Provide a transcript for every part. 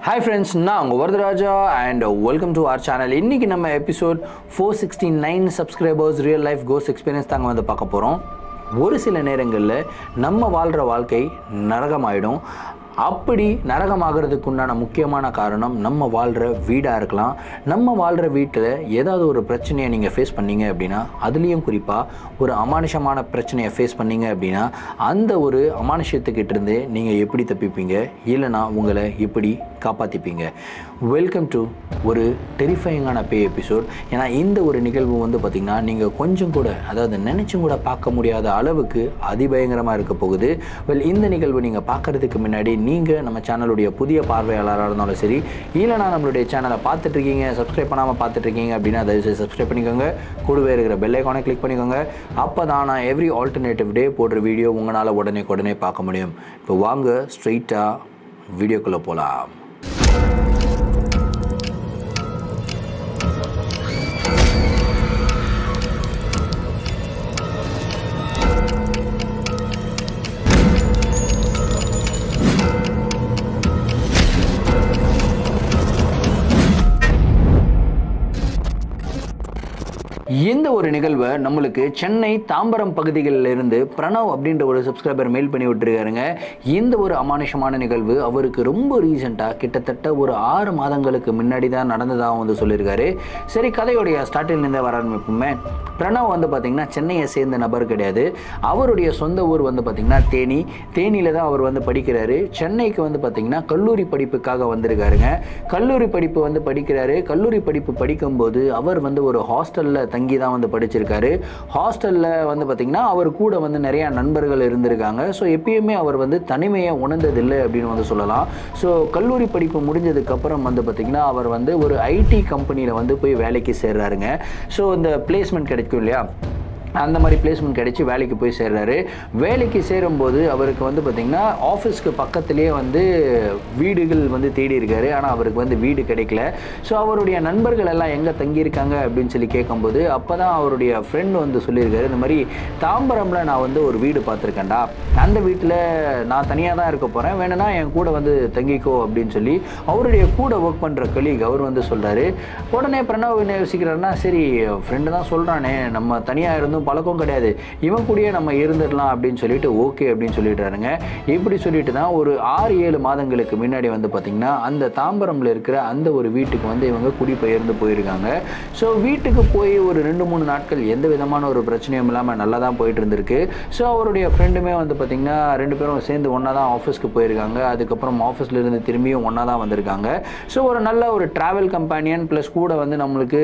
Hi friends, நான் உங்கள் Varadaraja and welcome to our channel. இன்னைக்கு நம்ம எபிசோட் 469 சப்ஸ்கிரைபர்ஸ் ரியல் லைஃப் கோஸ் எக்ஸ்பீரியன்ஸ் தாங்க வந்து பார்க்க போகிறோம். ஒரு சில நேரங்களில் நம்ம வாழ்கிற வாழ்க்கை நரகமாயிடும். அப்படி நரகமாகிறதுக்கு உண்டான முக்கியமான காரணம் நம்ம வாழ்கிற வீடாக இருக்கலாம். நம்ம வாழ்கிற வீட்டில் ஏதாவது ஒரு பிரச்சனையை நீங்கள் ஃபேஸ் பண்ணீங்க அப்படின்னா, அதுலேயும் குறிப்பாக ஒரு அமானுஷமான பிரச்சனையை ஃபேஸ் பண்ணீங்க அப்படின்னா, அந்த ஒரு அமானுஷத்துக்கிட்டேருந்து நீங்கள் எப்படி தப்பிப்பீங்க, இல்லைனா உங்களை எப்படி காப்பாற்றிப்பீங்க. வெல்கம் டு ஒரு டெரிஃபைங்கான எபிசோட். ஏன்னா இந்த ஒரு நிகழ்வு வந்து பார்த்திங்கன்னா நீங்கள் கொஞ்சம் கூட, அதாவது நினச்சும் கூட பார்க்க முடியாத அளவுக்கு அதிபயங்கரமாக இருக்க போகுது. இந்த நிகழ்வு நீங்கள் பார்க்குறதுக்கு முன்னாடி நீங்கள் நம்ம சேனலுடைய புதிய பார்வையாளராக இருந்தாலும் சரி, இல்லைனா நம்மளுடைய சேனலை பார்த்துட்ருக்கீங்க, சப்ஸ்கிரைப் பண்ணாமல் பார்த்துட்ருக்கீங்க அப்படின்னா தயவுசெய்து சப்ஸ்கிரைப் பண்ணிக்கோங்க. கூடவே இருக்கிற பெல் ஐக்கானை கிளிக் பண்ணிக்கோங்க. அப்போ தான் நான் எவ்ரி ஆல்டர்னேட்டிவ் டே போடுற வீடியோ உங்களால் உடனே பார்க்க முடியும். இப்போ வாங்க ஸ்ட்ரெயிட்டாக வீடியோக்குள்ளே போகலாம். இந்த ஒரு நிகழ்வை நம்மளுக்கு சென்னை தாம்பரம் பகுதிகளில் இருந்து பிரணவ் அப்படின்ற ஒரு சப்ஸ்கிரைபர் மெயில் பண்ணி விட்டுருக்காருங்க. இந்த ஒரு அமானுஷமான நிகழ்வு அவருக்கு ரொம்ப ரீசெண்டாக கிட்டத்தட்ட ஒரு 6 மாதங்களுக்கு முன்னாடி தான் நடந்ததாக வந்து சொல்லியிருக்காரு. சரி, கதையுடைய ஸ்டார்டிங்லேருந்தே வர ஆரம்பிப்போமே. பிரணவ் வந்து பார்த்திங்கன்னா சென்னையை சேர்ந்த நபர் கிடையாது. அவருடைய சொந்த ஊர் வந்து பார்த்திங்கன்னா தேனியில் தான் அவர் வந்து படிக்கிறாரு. சென்னைக்கு வந்து பார்த்திங்கன்னா கல்லூரி படிப்புக்காக வந்திருக்காருங்க. கல்லூரி படிப்பு வந்து படிக்கிறாரு. கல்லூரி படிப்பு படிக்கும்போது அவர் வந்து ஒரு ஹாஸ்டலில் தங்கி தான் வந்து படிச்சிருக்காரு. ஹாஸ்டலில் வந்து பார்த்திங்கன்னா அவர் கூட வந்து நிறையா நண்பர்கள் இருந்திருக்காங்க. ஸோ எப்பயுமே அவர் வந்து தனிமையை உணர்ந்ததில்லை அப்படின்னு வந்து சொல்லலாம். ஸோ கல்லூரி படிப்பு முடிஞ்சதுக்கப்புறம் வந்து பார்த்திங்கன்னா அவர் வந்து ஒரு ஐடி கம்பெனியில் வந்து போய் வேலைக்கு சேர்றாருங்க. ஸோ இந்த பிளேஸ்மெண்ட் கிடைக்கும் இல்லையா, அந்த மாதிரி பிளேஸ்மெண்ட் கிடைச்சி வேலைக்கு போய் சேர்றாரு. வேலைக்கு சேரும்போது அவருக்கு வந்து பார்த்திங்கன்னா ஆஃபீஸ்க்கு பக்கத்துலேயே வந்து வீடுகள் வந்து தேடி இருக்காரு. ஆனால் அவருக்கு வந்து வீடு கிடைக்கல. ஸோ அவருடைய நண்பர்கள் எல்லாம் எங்கே தங்கியிருக்காங்க அப்படின்னு சொல்லி கேட்கும்போது அப்போ தான் அவருடைய ஃப்ரெண்ட் வந்து சொல்லியிருக்காரு, இந்த மாதிரி தாம்பரமில் நான் வந்து ஒரு வீடு பார்த்துருக்கேன்டா, அந்த வீட்டில் நான் தனியாக தான் இருக்க போகிறேன், வேணும்னா என் கூட வந்து தங்கிக்கோ அப்படின்னு சொல்லி அவருடைய கூட ஒர்க் பண்ணுற கலீக் அவர் வந்து சொல்கிறாரு. உடனே பிரணவ் என்ன யோசிக்கிறாருன்னா, சரி ஃப்ரெண்டு தான் சொல்கிறானே, நம்ம தனியாக இருந்தும் பழக்கம் கிடையாது, இவன் கூடயே நம்ம இருந்துடலாம் அப்படின்னு சொல்லிட்டு ஓகே அப்படின்னு சொல்லிடுறாருங்க. இப்படி சொல்லிட்டு தான் ஒரு 6-7 மாதங்களுக்கு முன்னாடி வந்து பார்த்திங்கன்னா அந்த தாம்பரமில் இருக்கிற அந்த ஒரு வீட்டுக்கு வந்து இவங்க குடிபெயர்ந்து போயிருக்காங்க. ஸோ வீட்டுக்கு போய் ஒரு 2-3 நாட்கள் எந்த விதமான ஒரு பிரச்சனையும் இல்லாமல் நல்லா தான் போயிட்டு இருந்திருக்கு. ஸோ அவருடைய ஃப்ரெண்டுமே வந்து பார்த்திங்கன்னா 2 பேரும் சேர்ந்து ஒன்றா தான் ஆஃபீஸ்க்கு போயிருக்காங்க. அதுக்கப்புறம் ஆஃபீஸில் இருந்து திரும்பியும் ஒன்றா தான் வந்திருக்காங்க. ஸோ ஒரு நல்ல ஒரு ட்ராவல் கம்பெனியன் ப்ளஸ் கூட வந்து நம்மளுக்கு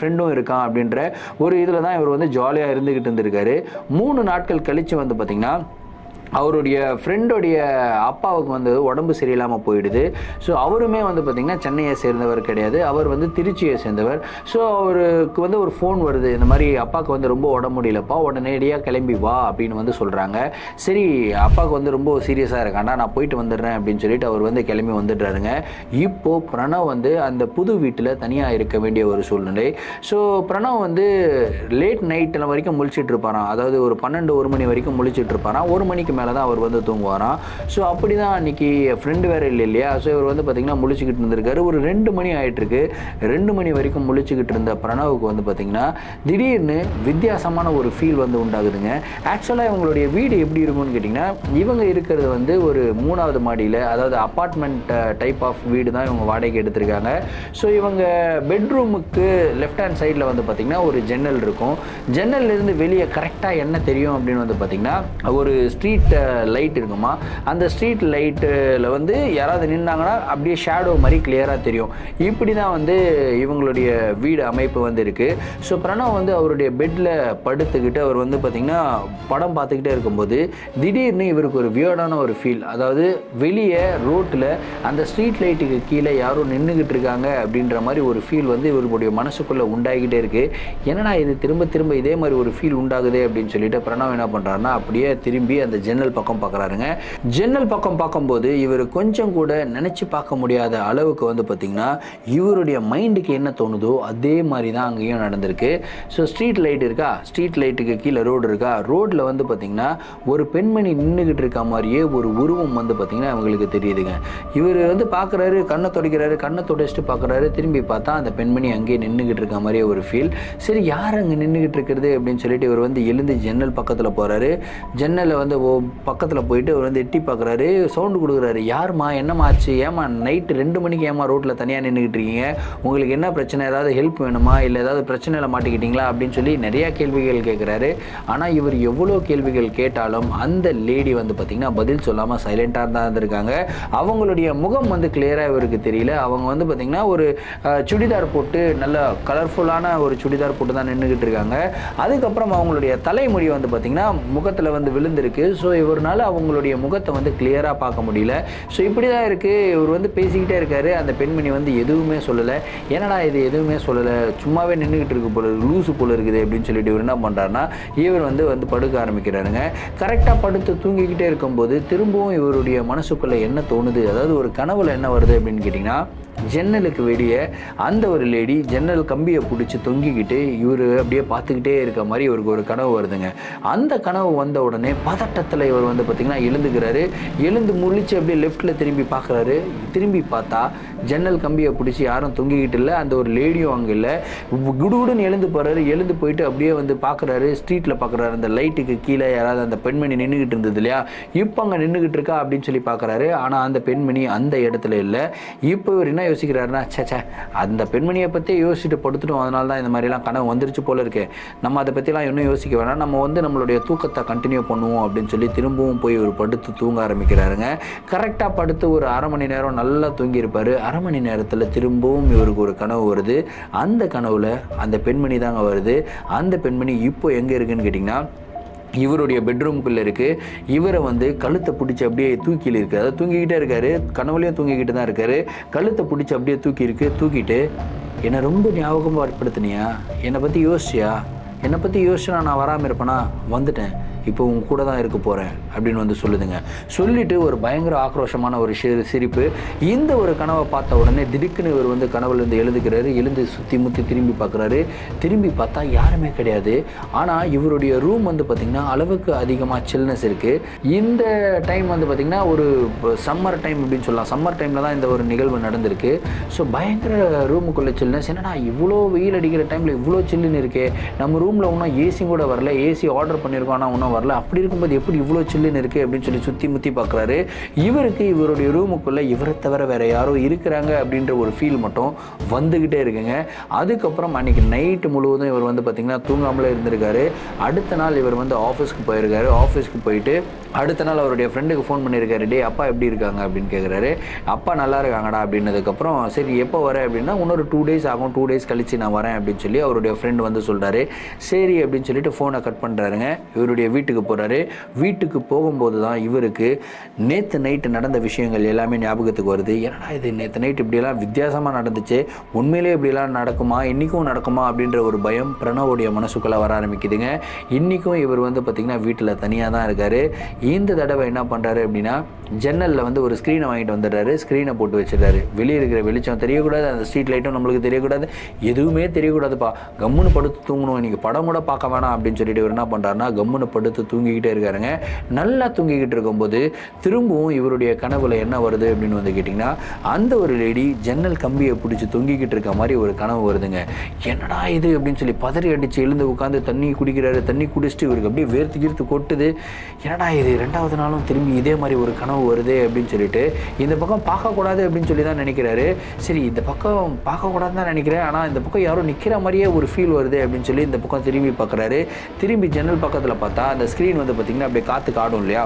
ஃப்ரெண்டும் இருக்கான் அப்படின்ற ஒரு இதில் தான் இவர் வந்து ஜாலியாக இருந்துக்கிட்டு இருந்திருக்காரு. 3 நாட்கள் கழித்து வந்து பார்த்திங்கன்னா அவருடைய ஃப்ரெண்டோடைய அப்பாவுக்கு வந்து உடம்பு சரியில்லாமல் போயிடுது. ஸோ அவருமே வந்து பார்த்திங்கன்னா சென்னையை சேர்ந்தவர் கிடையாது, அவர் வந்து திருச்சியை சேர்ந்தவர். ஸோ அவருக்கு வந்து ஒரு ஃபோன் வருது, இந்த மாதிரி அப்பாவுக்கு வந்து ரொம்ப உடம்பு முடியலப்பா, உடனடியாக கிளம்பி வா அப்படின்னு வந்து சொல்கிறாங்க. சரி, அப்பாவுக்கு வந்து ரொம்ப சீரியஸாக இருக்காண்டா, நான் போயிட்டு வந்துடுறேன் அப்படின்னு சொல்லிட்டு அவர் வந்து கிளம்பி வந்துடுறாருங்க. இப்போது பிரணவ் வந்து அந்த புது வீட்டில் தனியாக இருக்க வேண்டிய ஒரு சூழ்நிலை. ஸோ பிரணவ் வந்து லேட் நைட்டில் வரைக்கும் முழிச்சிட்டு இருப்பாராம். அதாவது ஒரு 12-1 மணி வரைக்கும் முழிச்சிட்டு இருப்பாராம். 1 மணிக்கு மேலே தான் அவர் வந்து தூங்குவாராம். ஸோ அப்படி தான் அன்றைக்கி ஃப்ரெண்டு வேறு இல்லை இல்லையா. ஸோ இவர் வந்து பார்த்திங்கன்னா முழிச்சிக்கிட்டு இருந்திருக்காரு. ஒரு 2 மணி ஆகிட்டுருக்கு. 2 மணி வரைக்கும் முழிச்சிக்கிட்டு இருந்த பிரணவுக்கு வந்து பார்த்திங்கன்னா திடீர்னு வித்தியாசமான ஒரு ஃபீல் வந்து உண்டாகுதுங்க. ஆக்சுவலாக இவங்களுடைய வீடு எப்படி இருக்கும்னு கேட்டிங்கன்னா, இவங்க இருக்கிறது வந்து ஒரு 3வது மாடியில், அதாவது அப்பார்ட்மெண்ட் டைப் ஆஃப் வீடு தான் இவங்க வாடகைக்கு எடுத்திருக்காங்க. ஸோ இவங்க பெட்ரூமுக்கு லெஃப்ட் ஹேண்ட் சைடில் வந்து பார்த்திங்கன்னா ஒரு ஜன்னல் இருக்கும். ஜன்னல்லேருந்து வெளியே கரெக்டாக என்ன தெரியும் அப்படின்னு வந்து பார்த்திங்கன்னா ஒரு ஸ்ட்ரீட் லைட் இருக்குமா, அந்த ஸ்ட்ரீட் லைட்டில் வந்து யாராவது நின்னாங்கன்னா அப்படியே ஷேடோ மாதிரி கிளியராக தெரியும். இப்படி தான் வந்து இவங்களுடைய வீடு அமைப்பு வந்து இருக்குது. ஸோ பிரணவ் வந்து அவருடைய பெட்டில் படுத்துக்கிட்டு அவர் வந்து பார்த்திங்கன்னா படம் பார்த்துக்கிட்டே இருக்கும்போது திடீர்னு இவருக்கு ஒரு வியர்டான ஒரு ஃபீல், அதாவது வெளியே ரோட்டில் அந்த ஸ்ட்ரீட் லைட்டுக்கு கீழே யாரும் நின்றுக்கிட்டு இருக்காங்க அப்படின்ற மாதிரி ஒரு ஃபீல் வந்து இவருடைய மனசுக்குள்ளே உண்டாகிக்கிட்டே இருக்குது. என்னடா இது திரும்ப திரும்ப இதே மாதிரி ஒரு ஃபீல் உண்டாகுதே அப்படின்னு சொல்லிட்டு பிரணவ் என்ன பண்ணுறாருன்னா அப்படியே திரும்பி அந்த ஜன்னல் பக்கம் பார்க்குறாருங்க. ஜன்னல் பக்கம் பார்க்கும்போது இவர் கொஞ்சம் கூட நினச்சி பார்க்க முடியாத அளவுக்கு வந்து பார்த்திங்கன்னா இவருடைய மைண்டுக்கு என்ன தோணுதோ அதே மாதிரி தான் அங்கேயும் நடந்திருக்கு. ஸோ ஸ்ட்ரீட் லைட் இருக்கா, ஸ்ட்ரீட் லைட்டுக்கு கீழே ரோடு இருக்கா, ரோட்டில் வந்து பார்த்திங்கன்னா ஒரு பெண்மணி நின்றுக்கிட்டு இருக்க மாதிரியே ஒரு உருவம் வந்து பார்த்திங்கன்னா அவங்களுக்கு தெரியுதுங்க. இவர் வந்து பார்க்குறாரு, கண்ணை துடைக்கிறாரு, கண்ணை துடைச்சிட்டு பார்க்குறாரு, திரும்பி பார்த்தா அந்த பெண்மணி அங்கேயே நின்றுக்கிட்டு இருக்க மாதிரியே ஒரு ஃபீல். சரி யார் அங்கே நின்றுக்கிட்டு இருக்கிறது அப்படின்னு சொல்லிட்டு இவர் வந்து எழுந்து ஜன்னல் பக்கத்தில் போகிறாரு. ஜன்னலில் வந்து பக்கத்தில் போயிட்டு அவர் வந்து எட்டி பார்க்குறாரு, சவுண்டு கொடுக்குறாரு. யாருமா, என்னம்மா ஆச்சு, ஏமா நைட்டு 2 மணிக்கு ஏமா ரோட்டில் தனியாக நின்றுக்கிட்டு இருக்கீங்க, உங்களுக்கு என்ன பிரச்சனை, ஏதாவது ஹெல்ப் வேணுமா, இல்லை ஏதாவது பிரச்சனையில் மாட்டிக்கிட்டீங்களா அப்படின்னு சொல்லி நிறையா கேள்விகள் கேட்குறாரு. ஆனால் இவர் எவ்வளோ கேள்விகள் கேட்டாலும் அந்த லேடி வந்து பார்த்திங்கன்னா பதில் சொல்லாமல் சைலண்ட்டாக தான் இருந்திருக்காங்க. அவங்களுடைய முகம் வந்து கிளியராக இவருக்கு தெரியல. அவங்க வந்து பார்த்திங்கன்னா ஒரு சுடிதார் போட்டு நல்ல கலர்ஃபுல்லான ஒரு சுடிதார் போட்டு தான் நின்றுக்கிட்டு இருக்காங்க. அதுக்கப்புறம் அவங்களுடைய தலைமுடி வந்து பார்த்திங்கன்னா முகத்தில் வந்து விழுந்திருக்கு. ஸோ இவரால் அவங்களுடைய முகத்தை வந்து கிளியராக பார்க்க முடியல. ஸோ இப்படி தான் இருக்குது. இவர் வந்து பேசிக்கிட்டே இருக்காரு. அந்த பெண்மணி வந்து எதுவுமே சொல்லலை. என்னடா இது எதுவுமே சொல்லலை, சும்மாவே நின்றுக்கிட்டு இருக்கு போல, லூசு போல இருக்குது அப்படின்னு சொல்லிட்டு இவர் என்ன பண்ணுறாருன்னா இவர் வந்து படுக்க ஆரம்பிக்கிறாருங்க. கரெக்டாக படுத்து தூங்கிக்கிட்டே இருக்கும்போது திரும்பவும் இவருடைய மனசுக்குள்ளே என்ன தோணுது, அதாவது ஒரு கனவுல என்ன வருது அப்படின்னு கேட்டிங்கன்னா, ஜன்னலுக்கு வெளியே அந்த ஒரு லேடி ஜன்னல் கம்பியை பிடிச்சி தொங்கிக்கிட்டு இவர் அப்படியே பார்த்துக்கிட்டே இருக்க மாதிரி இவருக்கு ஒரு கனவு வருதுங்க. அந்த கனவு வந்த உடனே பதட்டத்தில் இவர் வந்து பார்த்திங்கன்னா எழுந்துக்கிறாரு. எழுந்து முழிச்சு அப்படியே லெஃப்டில் திரும்பி பார்க்குறாரு. திரும்பி பார்த்தா ஜன்னல் கம்பியை பிடிச்சி யாரும் தொங்கிக்கிட்டு இல்லை, அந்த ஒரு லேடியும் அங்கே இல்லை. குடுகுடுன்னு எழுந்து போகிறாரு. எழுந்து போயிட்டு அப்படியே வந்து பார்க்குறாரு, ஸ்ட்ரீட்டில் பார்க்குறாரு, அந்த லைட்டுக்கு கீழே யாராவது அந்த பெண்மணி நின்றுக்கிட்டு இருந்தது இல்லையா, இப்போ அங்கே நின்றுக்கிட்டு இருக்கா அப்படின்னு சொல்லி பார்க்குறாரு. ஆனால் அந்த பெண்மணி அந்த இடத்துல இல்லை. இப்போ இவர் என்ன யோசிக்கிறாருன்னா, சேச்சே அந்த பெண்மணியை பற்றி யோசிச்சுட்டு படுத்துட்டோம், அதனால தான் இந்த மாதிரிலாம் கனவு வந்துருச்சு போல இருக்கு, நம்ம அதை பற்றிலாம் இன்னும் யோசிக்க வேணாம், நம்ம வந்து நம்மளுடைய தூக்கத்தை கண்டினியூ பண்ணுவோம் அப்படின்னு சொல்லி திரும்பவும் போய் ஒரு படுத்து தூங்க ஆரம்பிக்கிறாருங்க. கரெக்டாக படுத்து ஒரு 1/2 மணி நேரம் நல்லா தூங்கியிருப்பார். 1/2 மணி நேரத்தில் திரும்பவும் இவருக்கு ஒரு கனவு வருது. அந்த கனவுல அந்த பெண்மணி தாங்க வருது. அந்த பெண்மணி இப்போ எங்கே இருக்குன்னு கேட்டிங்கன்னா இவருடைய பெட்ரூம்குள்ளே இருக்குது. இவரை வந்து கழுத்தை பிடிச்சி அப்படியே தூக்கியில் இருக்குது. அதாவது தூங்கிக்கிட்டே இருக்காரு, கனவுலையும் தூங்கிக்கிட்டு தான் இருக்காரு. கழுத்தை பிடிச்சி அப்படியே தூக்கிட்டு என்னை ரொம்ப ஞாபகமாக ஏற்படுத்தினியா, என்னை பற்றி யோசிச்சியா, என்னை பற்றி யோசிச்சுனா நான் வராமல் இருப்பேனா, வந்துட்டேன், இப்போ உங்க கூட தான் இருக்க போகிறேன் அப்படின்னு வந்து சொல்லுதுங்க. சொல்லிட்டு ஒரு பயங்கர ஆக்ரோஷமான ஒரு சிரிப்பு. இந்த ஒரு கனவை பார்த்த உடனே திடுக்குன்னு இவர் வந்து கனவுலேருந்து எழுதுக்கிறாரு. எழுந்து சுற்றி முற்றி திரும்பி பார்க்குறாரு. திரும்பி பார்த்தா யாருமே கிடையாது. ஆனால் இவருடைய ரூம் வந்து பார்த்திங்கன்னா அளவுக்கு அதிகமாக சில்னஸ் இருக்குது. இந்த டைம் வந்து பார்த்திங்கன்னா ஒரு சம்மர் டைம் அப்படின்னு சொல்லலாம். சம்மர் டைமில் தான் இந்த ஒரு நிகழ்வு நடந்திருக்கு. ஸோ பயங்கர ரூமுக்குள்ளே சில்னஸ். என்னடா இவ்வளோ வெயில் அடிக்கிற டைமில் இவ்வளோ சில்லுன்னு இருக்கே, நம்ம ரூமில் ஒன்றும் ஏசி கூட வரல, ஏசி ஆர்டர் பண்ணியிருக்கோம் ஆனால் ஒன்றும் வரல, அப்படி இருக்கும்போது எப்படி இவ்வளோ சில்லுன்னு இருக்குது அப்படின்னு சொல்லி சுற்றி முற்றி பார்க்குறாரு. இவருக்கு இவருடைய ரூமுக்குள்ளே இவரை தவிர வேறு யாரோ இருக்கிறாங்க அப்படின்ற ஒரு ஃபீல் மட்டும் வந்துக்கிட்டே இருக்குங்க. அதுக்கப்புறம் அன்றைக்கி நைட்டு முழுவதும் இவர் வந்து பார்த்திங்கன்னா தூங்காமலே இருந்திருக்காரு. அடுத்த நாள் இவர் வந்து ஆஃபீஸ்க்கு போயிருக்காரு. ஆஃபீஸ்க்கு போயிட்டு அடுத்த நாள் அவருடைய ஃப்ரெண்டுக்கு ஃபோன் பண்ணியிருக்காரு. டே அப்பா எப்படி இருக்காங்க அப்படின்னு கேட்குறாரு. அப்பா நல்லா இருக்காங்கடா அப்படின்னதுக்கப்புறம் சரி எப்போ வரேன் அப்படின்னா இன்னொரு 2 days ஆகும், 2 days கழித்து நான் வரேன் அப்படின்னு சொல்லி அவருடைய ஃப்ரெண்டு வந்து சொல்கிறாரு. சரி அப்படின்னு சொல்லிட்டு ஃபோனை கட் பண்ணுறாருங்க. இவருடைய வீட்டுக்கு போகிறாரு. வீட்டுக்கு போகும்போது தான் இவருக்கு நேற்று நைட்டு நடந்த விஷயங்கள் எல்லாமே ஞாபகத்துக்கு வருது. ஏன்னா இது நேற்று நைட்டு இப்படியெல்லாம் வித்தியாசமாக நடந்துச்சு, உண்மையிலே இப்படிலாம் நடக்குமா, இன்றைக்கும் நடக்குமா அப்படின்ற ஒரு பயம் பிரணவோடைய மனசுக்குள்ளே வர ஆரம்பிக்குதுங்க. இன்றைக்கும் இவர் வந்து பார்த்திங்கன்னா வீட்டில் தனியாக தான் இருக்கார். இந்த தடவை என்ன பண்ணுறாரு அப்படின்னா ஜன்னலில் வந்து ஒரு ஸ்க்ரீனை வாங்கிட்டு வந்துடுறாரு. ஸ்க்ரீனை போட்டு வச்சிடறாரு. வெளியே இருக்கிற வெளிச்சம் தெரியக்கூடாது, அந்த ஸ்ட்ரீட் லைட்டும் நம்மளுக்கு தெரியக்கூடாது, எதுவுமே தெரியக்கூடாதுப்பா, கம்முன்னு படுத்து தூங்கணும், இன்றைக்கி படம் கூட பார்க்க வேணாம் அப்படின்னு சொல்லிட்டு இவர் என்ன பண்ணுறாருன்னா கம்முன்னு படுத்து தூங்கிக்கிட்டே இருக்காருங்க. நல்லா தூங்கிக்கிட்டு இருக்கும்போது திரும்பவும் இவருடைய கனவுல என்ன வருது அப்படின்னு வந்து கேட்டிங்கன்னா அந்த ஒரு லேடி ஜன்னல் கம்பியை பிடிச்சி தொங்கிக்கிட்டு இருக்க மாதிரி ஒரு கனவு வருதுங்க. என்னடா இது அப்படின்னு சொல்லி பதறி அடித்து எழுந்து உட்காந்து தண்ணி குடிக்கிறாரு. தண்ணி குடிச்சிட்டு இவருக்கு அப்படியே வேர்த்து கொட்டுது. என்னடா இது 2வது நாளும் திரும்பி இதே மாதிரி ஒரு கனவு வருது அப்படின்னு சொல்லிட்டு இந்த பக்கம் பார்க்கக்கூடாது அப்படின்னு சொல்லி தான் நினைக்கிறாரு. சரி இந்த பக்கம் பார்க்கக்கூடாதுன்னு தான் நினைக்கிறேன், ஆனால் இந்த பக்கம் யாரும் நிற்கிற மாதிரியே ஒரு ஃபீல் வருது அப்படின்னு சொல்லி இந்த பக்கம் திரும்பி பார்க்குறாரு. திரும்பி ஜன்னல் பக்கத்தில் பார்த்தா அந்த ஸ்க்ரீன் வந்து பார்த்திங்கன்னா அப்படியே காற்றுக்கு ஆடும் இல்லையா,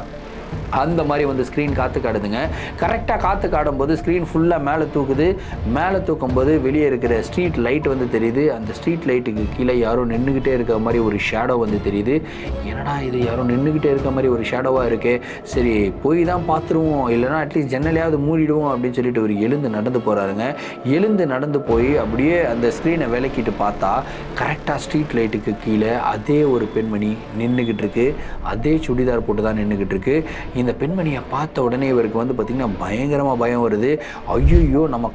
அந்த மாதிரி வந்து ஸ்க்ரீன் காற்று காடுதுங்க. கரெக்டாக காற்று காடும்போது ஸ்க்ரீன் ஃபுல்லாக மேலே தூக்குது. மேலே தூக்கும்போது வெளியே இருக்கிற ஸ்ட்ரீட் லைட் வந்து தெரியுது. அந்த ஸ்ட்ரீட் லைட்டுக்கு கீழே யாரோ நின்றுக்கிட்டே இருக்க மாதிரி ஒரு ஷேடோ வந்து தெரியுது. என்னடா இது, யாரோ நின்றுக்கிட்டே இருக்க மாதிரி ஒரு ஷேடோவாக இருக்கே, சரி போய் தான் பார்த்துருவோம், இல்லைனா அட்லீஸ்ட் ஜன்னலையாவது மூடிடுவோம் அப்படின்னு சொல்லிட்டு ஒரு எழுந்து நடந்து போகிறாருங்க. எழுந்து நடந்து போய் அப்படியே அந்த ஸ்க்ரீனை விலக்கிட்டு பார்த்தா கரெக்டாக ஸ்ட்ரீட் லைட்டுக்கு கீழே அதே ஒரு பெண்மணி நின்றுக்கிட்டு இருக்கு. அதே சுடிதார் போட்டு தான் நின்றுக்கிட்டு இருக்கு. இந்த பெண்மணியை பார்த்த உடனே இவருக்கு வந்து பார்த்திங்கன்னா பயங்கரமாக பயம் வருது. ஐயோ, நம்ம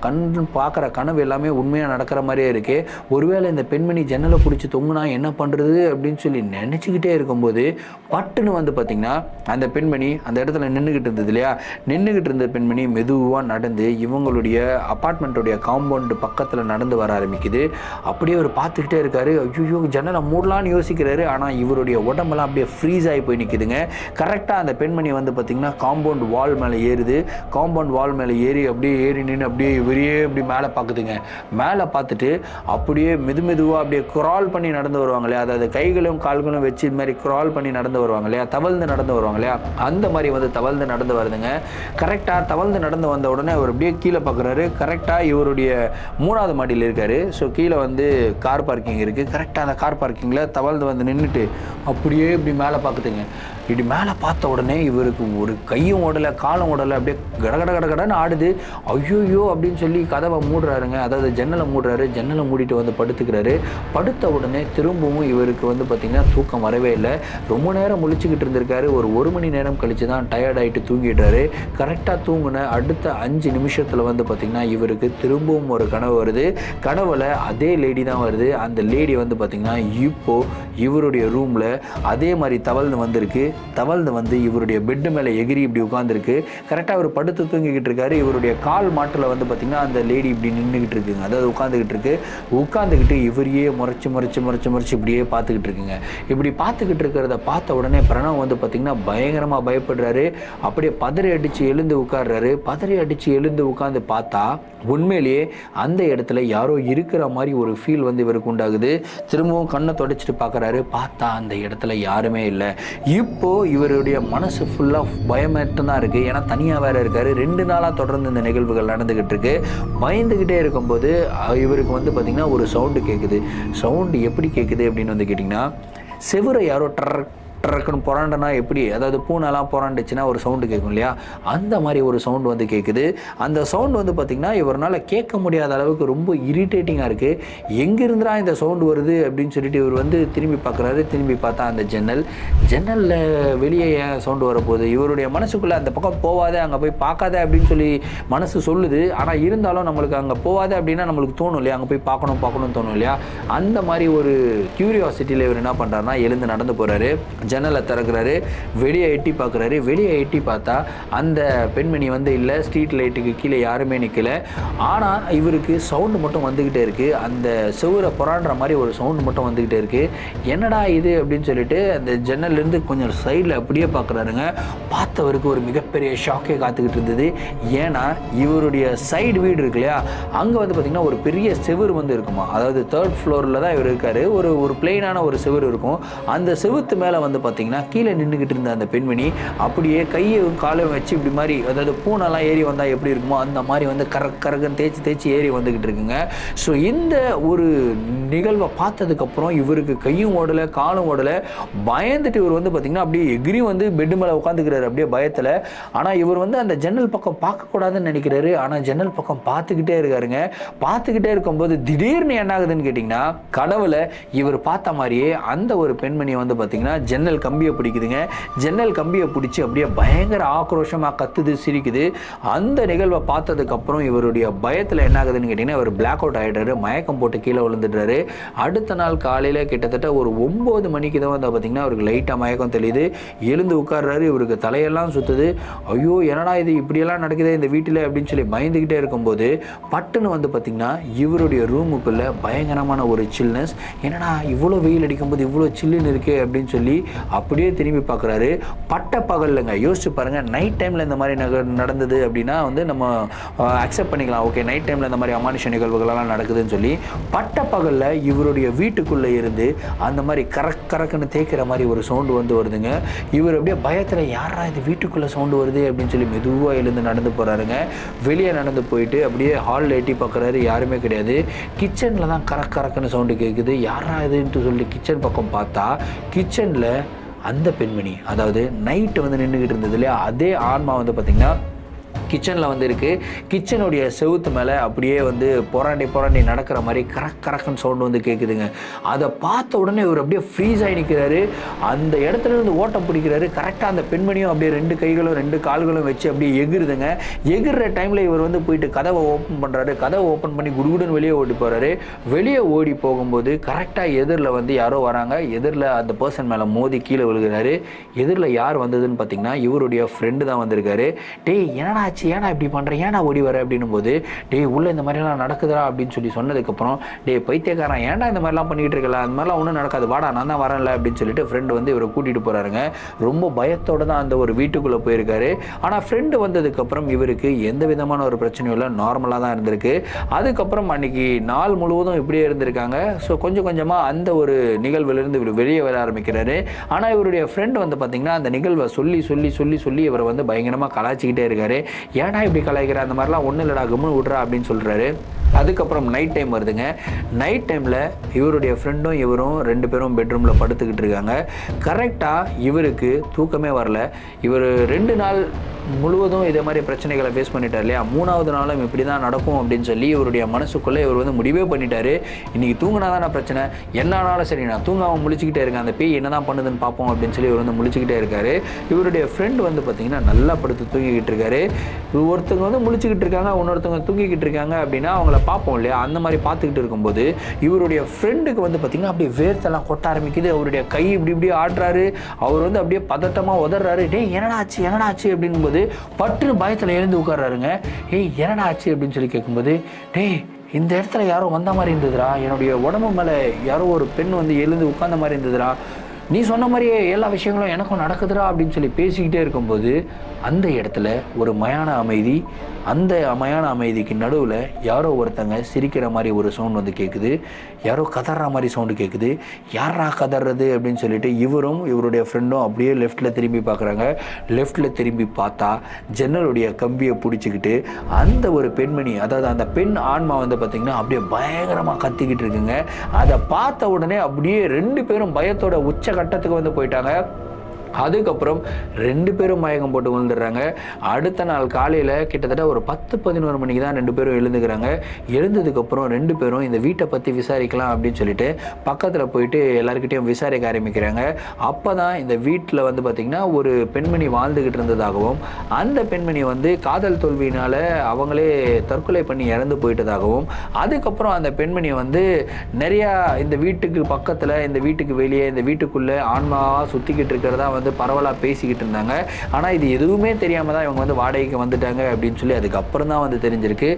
பார்க்குற கனவு எல்லாமே உண்மையாக நடக்கிற மாதிரியே இருக்கே, ஒருவேளை இந்த பெண்மணி ஜன்னலை பிடிச்சி தொங்குனா என்ன பண்ணுறது அப்படின்னு சொல்லி நினச்சிக்கிட்டே இருக்கும்போது பட்டுன்னு வந்து பார்த்திங்கன்னா அந்த பெண்மணி அந்த இடத்துல நின்றுக்கிட்டு இருந்தது இல்லையா, நின்றுக்கிட்டு இருந்த பெண்மணி மெதுவாக நடந்து இவங்களுடைய அப்பார்ட்மெண்ட்டுடைய காம்பவுண்டு பக்கத்தில் நடந்து வர ஆரம்பிக்குது. அப்படியே அவர் பார்த்துக்கிட்டே இருக்காரு. ஐயோ, ஜன்னலை மூடலான்னு யோசிக்கிறாரு. ஆனால் இவருடைய உடம்பெல்லாம் அப்படியே ஃப்ரீஸ் ஆகி போய் நிற்குதுங்க. கரெக்டாக அந்த பெண்மணி வந்து பார்த்திங்கன்னா காம்பவுண்ட் வால் மேலே ஏறுது. காம்பவுண்ட் வால் மேலே அப்படியே ஏறி நின்று அப்படியே இவரையே அப்படி மேலே பார்க்குதுங்க. மேலே பார்த்துட்டு அப்படியே மெதுவாக அப்படியே க்ரால் பண்ணி நடந்து வருவாங்க இல்லையா, அதாவது கைகளும் கால்களும் வச்சு இது மாதிரி க்ரால் பண்ணி நடந்து வருவாங்க இல்லையா, தவழ்ந்து நடந்து வருவாங்க இல்லையா, அந்த மாதிரி வந்து தவழ்ந்து நடந்து வருதுங்க. கரெக்டாக தவழ்ந்து நடந்து வந்த உடனே அவர் அப்படியே கீழே பார்க்குறாரு. கரெக்டாக இவருடைய 3வது மாடியில் இருக்கார். ஸோ கீழே வந்து கார் பார்க்கிங் இருக்குது. கரெக்டாக அந்த கார் பார்க்கிங்கில் தவழ்ந்து வந்து நின்றுட்டு அப்படியே இப்படி மேலே பார்க்குதுங்க. இப்படி மேலே பார்த்த உடனே இவருக்கு ஒரு கையும் ஓடலை காலும் ஓடலை, அப்படியே கடன்னு ஆடுது. ஐயோ அப்படின்னு சொல்லி கதவை மூடுறாருங்க, அதாவது ஜன்னலை மூடுறாரு. ஜன்னலை மூடிட்டு வந்து படுத்துக்கிறாரு. படுத்த உடனே திரும்பவும் இவருக்கு வந்து பார்த்திங்கன்னா தூக்கம் வரவே இல்லை. ரொம்ப நேரம் முழிச்சுக்கிட்டு இருந்திருக்காரு. ஒரு மணி நேரம் கழித்து தான் டயர்ட் ஆகிட்டு தூங்கிடுறாரு. கரெக்டாக தூங்கின அடுத்த 5 நிமிஷத்தில் வந்து பார்த்திங்கன்னா இவருக்கு திரும்பவும் ஒரு கனவு வருது. கனவுல அதே லேடி தான் வருது. அந்த லேடி வந்து பார்த்திங்கன்னா இப்போது இவருடைய ரூமில் அதே மாதிரி தவழ்ந்து வந்திருக்கு. தவழ்ந்து வந்து இவருடைய பெட்டு மேலே எகிரி இப்படி உட்காந்துருக்கு. கரெக்டாக அவர் படுத்து தூங்கிக்கிட்டு இருக்காரு. இவருடைய கால் மாட்டில் வந்து பார்த்திங்கன்னா அந்த லேடி இப்படி நின்றுக்கிட்டு இருக்குங்க, அதாவது உட்காந்துக்கிட்டு இருக்கு. உட்காந்துக்கிட்டு இவரையே முறைச்சி இப்படியே பார்த்துக்கிட்டு இருக்குங்க. இப்படி பார்த்துக்கிட்டு இருக்கிறத பார்த்த உடனே பிரணவ் வந்து பார்த்திங்கன்னா பயங்கரமாக பயப்படுறாரு. அப்படியே பதறி அடித்து எழுந்து உட்கார்றாரு. பதறி அடித்து எழுந்து உட்காந்து பார்த்தா உண்மையிலேயே அந்த இடத்துல யாரோ இருக்கிற மாதிரி ஒரு ஃபீல் வந்து இவருக்கு உண்டாகுது. திரும்பவும் கண்ணை தொடச்சிட்டு பார்க்குறாரு. பார்த்தா அந்த இடத்துல யாருமே இல்லை. இப்போது இவருடைய மனசு ஃபுல்லாக பயமேட்டம் தான் இருக்குது. ஏன்னா தனியாக வேறு இருக்கார். 2 நாளாக தொடர்ந்து இந்த நிகழ்வுகள் நடந்துக்கிட்டு இருக்கு. பயந்துக்கிட்டே இருக்கும்போது இவருக்கு வந்து பார்த்திங்கன்னா ஒரு சவுண்டு கேட்குது. சவுண்டு எப்படி கேட்குது அப்படின்னு வந்து கேட்டிங்கன்னா, செவுரை யாரோ டக்குன்னு புறாண்டனா எப்படி, அதாவது பூனெல்லாம் புறாண்டுச்சுன்னா ஒரு சவுண்டு கேட்கும் இல்லையா, அந்த மாதிரி ஒரு சவுண்டு வந்து கேட்குது. அந்த சவுண்டு வந்து பார்த்திங்கன்னா இவரால் கேட்க முடியாத அளவுக்கு ரொம்ப இரிட்டேட்டிங்காக இருக்குது. எங்கேருந்துடா இந்த சவுண்டு வருது அப்படின்னு சொல்லிட்டு இவர் வந்து திரும்பி பார்க்குறாரு. திரும்பி பார்த்தா அந்த ஜன்னலில் வெளியே ஏன் சவுண்டு வரப்போகுது, இவருடைய மனசுக்குள்ளே அந்த பக்கம் போகாத, அங்கே போய் பார்க்காத அப்படின்னு சொல்லி மனசு சொல்லுது. ஆனால் இருந்தாலும் நம்மளுக்கு அங்கே போகாத அப்படின்னா நம்மளுக்கு தோணும் இல்லையா, அங்கே போய் பார்க்கணும்னு தோணும் இல்லையா. அந்த மாதிரி ஒரு க்யூரியாசிட்டியில் இவர் என்ன பண்ணுறாருன்னா எழுந்து நடந்து போகிறாரு. ஜன்னலை திறக்கிறாரு. வெளியே எட்டி பார்க்குறாரு. வெளியே எட்டி பார்த்தா அந்த பெண்மணி வந்து இல்லை. ஸ்ட்ரீட் லைட்டுக்கு கீழே யாருமே நிற்கலை. ஆனால் இவருக்கு சவுண்டு மட்டும் வந்துக்கிட்டே இருக்குது. அந்த செவுரை புறாண்டுற மாதிரி ஒரு சவுண்டு மட்டும் வந்துக்கிட்டே இருக்குது. என்னடா இது அப்படின்னு சொல்லிட்டு அந்த ஜன்னல்லேருந்து கொஞ்சம் சைடில் அப்படியே பார்க்குறாருங்க. பார்த்தவருக்கு ஒரு மிகப்பெரிய ஷாக்கே காத்துக்கிட்டு இருந்தது. ஏன்னா இவருடைய சைடு வீடு இருக்கு இல்லையா, அங்கே வந்து பார்த்திங்கன்னா ஒரு பெரிய செவுரு வந்து இருக்குமா, அதாவது 3rd ஃப்ளோரில் தான் இவர் இருக்கார். ஒரு பிளெயினான ஒரு செவுரு இருக்கும். அந்த செவுத்து மேலே வந்து பார்த்திங்கன்னா கீழே நின்றுக்கிட்டு இருந்த அந்த பெண்மணி அப்படியே கையும் காலையும் வச்சு இப்படி மாதிரி, அதாவது பூனெல்லாம் ஏறி வந்தால் எப்படி இருக்குமோ அந்த மாதிரி வந்து கரக்குன்னு தேய்ச்சி ஏறி வந்துக்கிட்டு இருக்குங்க. ஸோ இந்த ஒரு நிகழ்வை பார்த்ததுக்கப்புறம் இவருக்கு கையும் ஓடலை காலும் ஓடலை. பயந்துட்டு இவர் வந்து பார்த்திங்கன்னா அப்படியே எகிரி வந்து பெட்டு மேலே உட்காந்துக்கிறாரு அப்படியே பயத்தில். ஆனால் இவர் வந்து அந்த ஜன்னல் பக்கம் பார்க்கக்கூடாதுன்னு நினைக்கிறாரு. ஆனால் ஜன்னல் பக்கம் பார்த்துக்கிட்டே இருக்காருங்க. பார்த்துக்கிட்டே இருக்கும்போது திடீர்னு என்ன ஆகுதுன்னு கேட்டிங்கன்னா, கனவுல இவர் பார்த்த மாதிரியே அந்த ஒரு பெண்மணி வந்து பார்த்திங்கன்னா ஜன்னல் கம்பியை பிடிக்குதுங்க. ஜன்னல் கம்பியை பிடிச்சி அப்படியே பயங்கர ஆக்ரோஷமாக கத்துது, சிரிக்குது. அந்த நிகழ்வை பார்த்ததுக்கப்புறம் இவருடைய பயத்தில் என்ன ஆகுதுன்னு கேட்டிங்கன்னா இவர் பிளாக் அவுட் ஆகிடுறாரு. மயக்கம் போட்டு கீழே விழுந்துடுறாரு. அடுத்த நாள் காலையில் கிட்டத்தட்ட ஒரு 9 மணிக்கு தான் வந்து பார்த்திங்கன்னா அவருக்கு லைட்டாக மயக்கம் தெரியுது. எழுந்து உட்கார்றாரு. இவருக்கு தலையெல்லாம் சுற்றுது. ஐயோ என்னடா இது இப்படியெல்லாம் நடக்குது இந்த வீட்டில் அப்படின்னு சொல்லி பயந்துக்கிட்டே இருக்கும்போது பட்டுன்னு வந்து பார்த்திங்கன்னா இவருடைய ரூமுக்குள்ளே பயங்கரமான ஒரு சில்னஸ். என்னடா இவ்வளோ வெயில் அடிக்கும்போது இவ்வளோ சில்லுன்னு இருக்கே அப்படின்னு சொல்லி அப்படியே திரும்பி பார்க்குறாரு. பட்ட பகல்லைங்க, யோசிச்சு பாருங்கள். நைட் டைமில் இந்த மாதிரி நடந்தது அப்படின்னா வந்து நம்ம அக்செப்ட் பண்ணிக்கலாம். ஓகே, நைட் டைமில் இந்த மாதிரி அமானுஷ நிகழ்வுகளெல்லாம் நடக்குதுன்னு சொல்லி, பட்ட பகலில் இவருடைய வீட்டுக்குள்ளே இருந்து அந்த மாதிரி கறக்குன்னு தேய்க்கிற மாதிரி ஒரு சவுண்டு வருதுங்க. இவர் அப்படியே பயத்தில் யாரா இது வீட்டுக்குள்ளே சவுண்டு வருது அப்படின்னு சொல்லி மெதுவாக எழுந்து நடந்து போகிறாருங்க. வெளியே நடந்து போயிட்டு அப்படியே ஹாலில் எட்டி பார்க்குறாரு, யாருமே கிடையாது. கிச்சனில் தான் கறக்குன்னு சவுண்டு கேட்குது. யாரா இதுன்ட்டு சொல்லி கிச்சன் பக்கம் பார்த்தா, கிச்சனில் அந்த பெண்மணி, அதாவது நைட்டு வந்து நின்றுக்கிட்டு இருந்தது இல்லையா, அதே ஆன்மா வந்து பார்த்திங்கன்னா கிச்சனில் வந்து இருக்குது. கிச்சனுடைய செவுத்து மேலே அப்படியே வந்து புறாண்டி நடக்கிற மாதிரி கறக்குன்னு சவுண்டு வந்து கேட்குதுங்க. அதை பார்த்த உடனே இவர் அப்படியே ஃப்ரீஸ் ஆகி நிற்கிறாரு. அந்த இடத்துல இருந்து ஓட்டம் பிடிக்கிறாரு. கரெக்டாக அந்த பெண்மணியும் அப்படியே 2 கைகளும் 2 கால்களும் வச்சு அப்படியே எகிருதுங்க. எகிற டைமில் இவர் வந்து போயிட்டு கதவை ஓப்பன் பண்ணுறாரு. கதவை ஓப்பன் பண்ணி குடுகுடுன்னு வெளியே ஓடி போகிறாரு. வெளியே ஓடி போகும்போது கரெக்டாக எதிரில் வந்து யாரோ வராங்க. எதிரில் அந்த பர்சன் மேலே மோதி கீழே விழுகிறாரு. எதிரில் யார் வந்ததுன்னு பார்த்தீங்கன்னா இவருடைய ஃப்ரெண்டு தான் வந்திருக்காரு. டேய் என்னடா ஏன்னா இப்படி பண்ணுறேன், ஏன்னா ஓடி வர அப்படின்னும் போது, டே உள்ள இந்த மாதிரிலாம் நடக்குதா அப்படின்னு சொல்லி சொன்னதுக்கப்புறம், டே பைத்தியக்காரன் ஏன்டா இந்த மாதிரிலாம் பண்ணிகிட்டு இருக்கல, அந்த மாதிரிலாம் ஒன்றும் நடக்காது, வாடா நான் தான் வரல அப்படின்னு சொல்லிட்டு ஃப்ரெண்டு வந்து இவரை கூட்டிகிட்டு போகிறாருங்க. ரொம்ப பயத்தோடு தான் அந்த ஒரு வீட்டுக்குள்ளே போயிருக்காரு. ஆனால் ஃப்ரெண்டு வந்ததுக்கப்புறம் இவருக்கு எந்த விதமான ஒரு பிரச்சனையும் இல்லை, நார்மலாக தான் இருந்திருக்கு. அதுக்கப்புறம் அன்றைக்கி நாள் முழுவதும் இப்படியே இருந்திருக்காங்க. ஸோ கொஞ்சம் கொஞ்சமாக அந்த ஒரு நிகழ்விலிருந்து இவர் வெளியே வர ஆரம்பிக்கிறாரு. ஆனால் இவருடைய ஃப்ரெண்டு வந்து பார்த்திங்கன்னா அந்த நிகழ்வை சொல்லி இவரை வந்து பயங்கரமாக கலாய்ச்சிக்கிட்டே இருக்காரு. ஏன்னா இப்படி கலாய்க்கிற, அந்த மாதிரிலாம் ஒன்றும் இல்லைடா, கம்முன்னு விட்றா அப்படின்னு சொல்கிறாரு. அதுக்கப்புறம் நைட் டைம் வருதுங்க. நைட் டைமில் இவருடைய ஃப்ரெண்டும் இவரும் 2 பேரும் பெட்ரூமில் படுத்துக்கிட்டு இருக்காங்க. கரெக்டாக இவருக்கு தூக்கமே வரல. இவர் 2 நாள் முழுவதும் இதே மாதிரி பிரச்சனைகளை ஃபேஸ் பண்ணிட்டார் இல்லையா, 3ஆவது நாளும் இப்படி தான் நடக்கும் அப்படின்னு சொல்லி இவருடைய மனசுக்குள்ளே இவர் வந்து முடிவே பண்ணிட்டாரு. இன்றைக்கி தூங்கினா தானே பிரச்சனை, என்னானாலும் சரி நான் தூங்காமல் முழிச்சிக்கிட்டே இருக்கேன், அந்த பேய் என்ன தான் பண்ணுதுன்னு பார்ப்போம் அப்படின்னு சொல்லி இவர் வந்து முழிச்சிக்கிட்டே இருக்காரு. இவருடைய ஃப்ரெண்டு வந்து பார்த்திங்கன்னா நல்லா படுத்து தூங்கிக்கிட்டு இருக்காரு. ஒருத்தவங்க வந்து முழிச்சிக்கிட்டு இருக்காங்க, இன்னொருத்தவங்க தூங்கிக்கிட்டு இருக்காங்க அப்படின்னா அவங்கள பார்ப்போம் இல்லையா, அந்த மாதிரி பார்த்துக்கிட்டு இருக்கும்போது இவருடைய ஃப்ரெண்டுக்கு வந்து பார்த்திங்கன்னா அப்படியே வேர்த்தெல்லாம் கொட்ட ஆரம்பிக்குது. அவருடைய கை இப்படி ஆடுறாரு. அவர் வந்து அப்படியே பதட்டமாக உதறாரு. டேய் என்னடா ஆச்சு அப்படிங்கும்போது பட்டு பயத்தில் எழுந்து உட்கார்றாருங்க. ஏய் என்னடா ஆச்சு அப்படின்னு சொல்லி கேட்கும்போது, டேய் இந்த இடத்துல யாரோ வந்த மாதிரி இருந்ததுடா, என்னுடைய உடம்பு மேலே யாரோ ஒரு பெண் வந்து எழுந்து உட்கார்ந்த மாதிரி இருந்ததுடா, நீ சொன்ன மாதிரியே எல்லா விஷயங்களும் எனக்கும் நடக்குதுடா அப்படின்னு சொல்லி பேசிக்கிட்டே இருக்கும்போது அந்த இடத்துல ஒரு மயான அமைதி. அந்த மயான அமைதிக்கு நடுவில் யாரோ ஒருத்தங்க சிரிக்கிற மாதிரி ஒரு சவுண்ட் வந்து கேட்குது. யாரோ கதற மாதிரி சவுண்டு கேட்குது. யாரா கதறது அப்படின்னு சொல்லிட்டு இவரும் இவருடைய ஃப்ரெண்டும் அப்படியே லெஃப்டில் திரும்பி பார்க்குறாங்க. லெஃப்டில் திரும்பி பார்த்தா ஜன்னலுடைய கம்பியை பிடிச்சிக்கிட்டு அந்த ஒரு பெண்மணி, அதாவது அந்த பெண் ஆன்மா வந்து பார்த்திங்கன்னா அப்படியே பயங்கரமாக கத்திக்கிட்டு இருக்குங்க. அதை பார்த்த உடனே அப்படியே 2 பேரும் பயத்தோட உச்ச கட்டத்துக்கு வந்து போயிட்டாங்க. அதுக்கப்புறம் 2 பேரும் மயக்கம் போட்டு விழுந்துடுறாங்க. அடுத்த நாள் காலையில் கிட்டத்தட்ட ஒரு 10-11 மணிக்கு தான் 2 பேரும் எழுந்துக்கிறாங்க. எழுந்ததுக்கப்புறம் 2 பேரும் இந்த வீட்டை பற்றி விசாரிக்கலாம் அப்படின்னு சொல்லிட்டு பக்கத்தில் போயிட்டு எல்லாருக்கிட்டையும் விசாரிக்க ஆரம்பிக்கிறாங்க. அப்போ தான் இந்த வீட்டில் வந்து பார்த்திங்கன்னா ஒரு பெண்மணி வாழ்ந்துக்கிட்டு இருந்ததாகவும், அந்த பெண்மணி வந்து காதல் தோல்வியினால் அவங்களே தற்கொலை பண்ணி இறந்து போயிட்டதாகவும், அதுக்கப்புறம் அந்த பெண்மணி வந்து நிறையா இந்த வீட்டுக்கு பக்கத்தில், இந்த வீட்டுக்கு வெளியே, இந்த வீட்டுக்குள்ளே ஆன்மாவாக சுற்றிக்கிட்டு இருக்கிறதா வந்து பரவலாக பேசிக்கிட்டு இருந்தாங்க. ஆனால் இது எதுவுமே தெரியாமல் தான் இவங்க வந்து வாடகைக்கு வந்துட்டாங்க அப்படின்னு சொல்லி அதுக்கப்புறம் தான் வந்து தெரிஞ்சிருக்கு.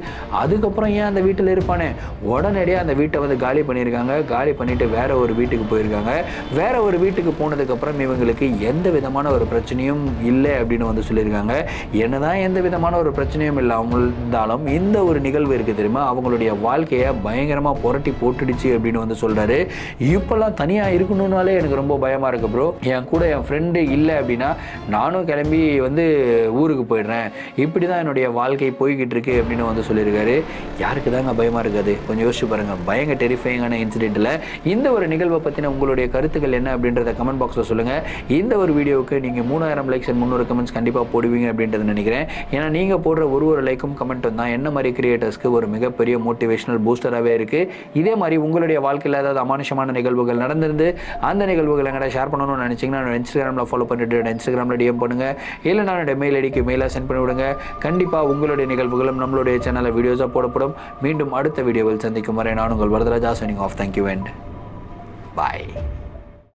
அதுக்கப்புறம் ஏன் அந்த வீட்டில் இருப்பானே, உடனடியாக அந்த வீட்டை வந்து காலி பண்ணியிருக்காங்க. காலி பண்ணிவிட்டு வேற ஒரு வீட்டுக்கு போயிருக்காங்க. வேற ஒரு வீட்டுக்கு போனதுக்கப்புறம் இவங்களுக்கு எந்த விதமான ஒரு பிரச்சனையும் இல்லை அப்படின்னு வந்து சொல்லியிருக்காங்க. என்னதான் எந்த விதமான ஒரு பிரச்சனையும் இல்லாமல் இருந்தாலும் இந்த ஒரு நிகழ்வு இருக்குது தெரியுமா, அவங்களுடைய வாழ்க்கையை பயங்கரமாக புரட்டி போட்டுடுச்சு அப்படின்னு வந்து சொல்கிறாரு. இப்போல்லாம் தனியாக இருக்கணும்னாலே எனக்கு ரொம்ப பயமாக இருக்குது ப்ரோ. என் கூட என் ஃப்ரெண்டு இல்லை அப்படின்னா நானும் கிளம்பி வந்து ஊருக்கு போயிடுறேன், இப்படி தான் என்னுடைய வாழ்க்கை போய்கிட்டு இருக்கு அப்படின்னு வந்து சொல்லியிருக்காரு. யாருக்கு தாங்க பயமாக இருக்காது, கொஞ்சம் யோசிச்சு பாருங்கள். பயங்கர டெரிஃபைங்கான இன்சிடென்ட்டில் இந்த ஒரு நிகழ்வை பற்றின உங்களுடைய கருத்துக்கள் என்ன அப்படின்றத கமெண்ட் பாக்ஸில் சொல்லுங்கள். இந்த ஒரு வீடியோவுக்கு நீங்கள் 3000 லைக்ஸ் அண்ட் 300 கமெண்ட்ஸ் கண்டிப்பாக போடுவீங்க அப்படின்றத நினைக்கிறேன். ஏன்னா நீங்கள் போடுற ஒரு லைக்கும் கமெண்ட்டும் தான் என்ன மாதிரி கிரியேட்டர்ஸ்க்கு ஒரு மிகப்பெரிய மோட்டிவேஷனல் பூஸ்டராகவே இருக்குது. இதே மாதிரி உங்களுடைய வாழ்க்கையில் ஏதாவது அமானுஷமான நிகழ்வுகள் நடந்திருந்து அந்த நிகழ்வுகளை எங்கள்கிட்ட ஷேர் பண்ணணும்னு நினச்சிங்கன்னா இன்ஸ்டாகிராமில் ஃபாலோ பண்ணிட்டு இன்ஸ்டாகிராமில் டிஎம் பண்ணுங்கள். இல்லை நான் என்னோட மெயில் ஐடிக்கு மெயிலாக சென்ட் பண்ணி விடுங்க. கண்டிப்பாக உங்களுடைய நிகழ்வுகளும் நம்மளுடைய சேனலில் வீடியோஸாக போடப்படும். மீண்டும் அடுத்த வீடியோவில் சந்திக்கும் வரை நான் உங்கள் Varadaraja signing off. Thank you and bye.